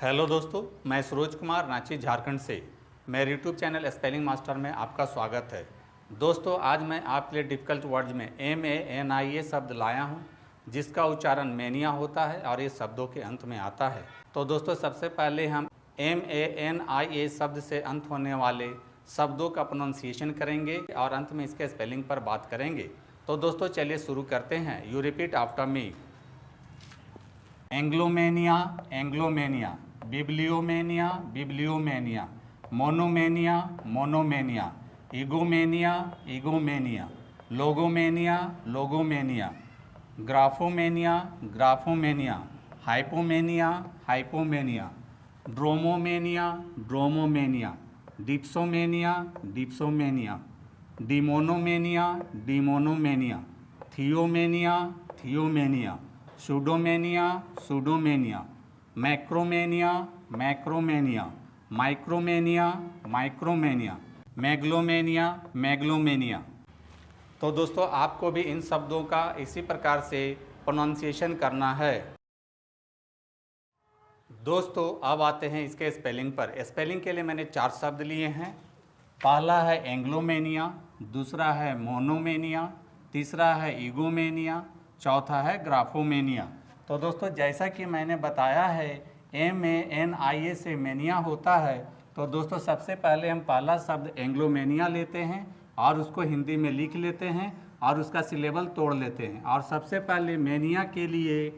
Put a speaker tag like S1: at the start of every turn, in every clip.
S1: Hello दोस्तों, मैं सरोज कुमार रांची झारखंड से मेरे यूट्यूब चैनल स्पेलिंग मास्टर में आपका स्वागत है। दोस्तों, आज मैं आपके लिए डिफ़िकल्ट वर्ड्स में MANIA शब्द लाया हूं, जिसका उच्चारण मैनिया होता है और ये शब्दों के अंत में आता है। तो दोस्तों, सबसे पहले हम MANIA शब्द से अंत होने वाले शब्दों का प्रोनाउंसिएशन करेंगे और अंत में इसके स्पेलिंग पर बात करेंगे। तो दोस्तों, चलिए शुरू करते हैं। You repeat after me. Anglomania, Anglomania. Bibliomania, bibliomania. Monomania, monomania. Egomania, egomania. Logomania, logomania. Graphomania, graphomania. Hypomania, hypomania. Dromomania, dromomania. Dipsomania, dipsomania. Demonomania, demonomania. Theomania, theomania. Pseudomania, pseudomania. Macromania, macromania. Micromania, micromania. Megalomania, megalomania. तो दोस्तों, आपको भी इन शब्दों का इसी प्रकार से pronunciation करना है। दोस्तों, अब आते हैं इसके स्पेलिंग पर। स्पेलिंग के लिए मैंने 4 शब्द लिए हैं। पहला है एंग्लोमेनिया, दूसरा है मोनोमेनिया, तीसरा है ईगोमेनिया, चौथा है ग्राफोमेनिया। तो दोस्तों, जैसा कि मैंने बताया है MANIA से मेनिया होता है। तो दोस्तों, सबसे पहले हम पहला शब्द एंग्लोमेनिया लेते हैं और उसको हिंदी में लिख लेते हैं और उसका सिलेबल तोड़ लेते हैं। और सबसे पहले मेनिया के लिए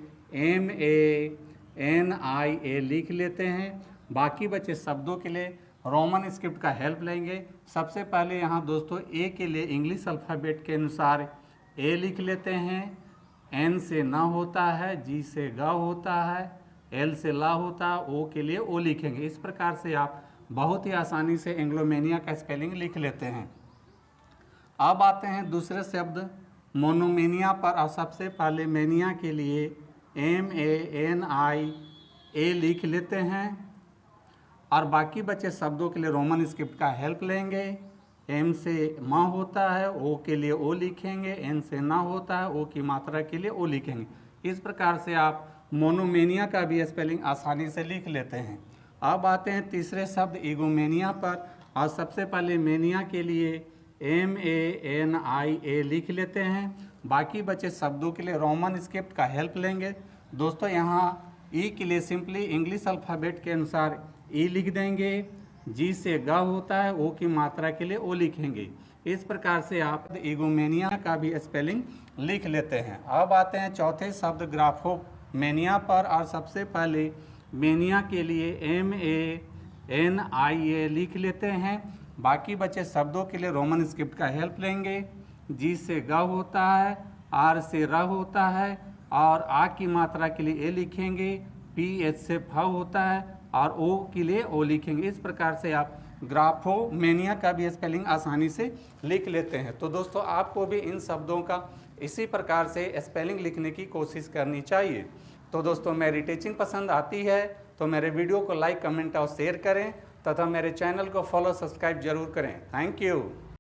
S1: MANIA लिख लेते हैं। बाकी बचे शब्दों के लिए रोमन स्क्रिप्ट का हेल्प लेंगे। सबसे पहले यहाँ दोस्तों ए के लिए इंग्लिश अल्फ़ाबेट के अनुसार ए लिख लेते हैं। N से न होता है, G से ग होता है, L से ला होता है, O के लिए O लिखेंगे। इस प्रकार से आप बहुत ही आसानी से एंग्लोमेनिया का स्पेलिंग लिख लेते हैं। अब आते हैं दूसरे शब्द मोनोमेनिया पर। और सबसे पहले मेनिया के लिए MANIA लिख लेते हैं और बाकी बचे शब्दों के लिए रोमन स्क्रिप्ट का हेल्प लेंगे। M से म होता है, O के लिए O लिखेंगे। N से न होता है, O की मात्रा के लिए O लिखेंगे। इस प्रकार से आप मोनोमेनिया का भी स्पेलिंग आसानी से लिख लेते हैं। अब आते हैं तीसरे शब्द ईगोमेनिया पर। और सबसे पहले मेनिया के लिए MANIA लिख लेते हैं। बाकी बचे शब्दों के लिए रोमन स्क्रिप्ट का हेल्प लेंगे। दोस्तों, यहाँ ई के लिए सिंपली इंग्लिश अल्फ़ाबेट के अनुसार ई लिख देंगे। G से ग होता है, O की मात्रा के लिए O लिखेंगे। इस प्रकार से आप ईगोमेनिया का भी स्पेलिंग लिख लेते हैं। अब आते हैं चौथे शब्द ग्राफोमेनिया पर। और सबसे पहले मेनिया के लिए MANIA लिख लेते हैं। बाकी बचे शब्दों के लिए रोमन स्क्रिप्ट का हेल्प लेंगे। G से ग होता है, R से र होता है और आ की मात्रा के लिए ए लिखेंगे। PH से फ होता है और O के लिए O लिखेंगे। इस प्रकार से आप ग्राफोमेनिया का भी स्पेलिंग आसानी से लिख लेते हैं। तो दोस्तों, आपको भी इन शब्दों का इसी प्रकार से स्पेलिंग लिखने की कोशिश करनी चाहिए। तो दोस्तों, मेरी टीचिंग पसंद आती है तो मेरे वीडियो को लाइक, कमेंट और शेयर करें तथा मेरे चैनल को फॉलो, सब्सक्राइब जरूर करें। Thank you.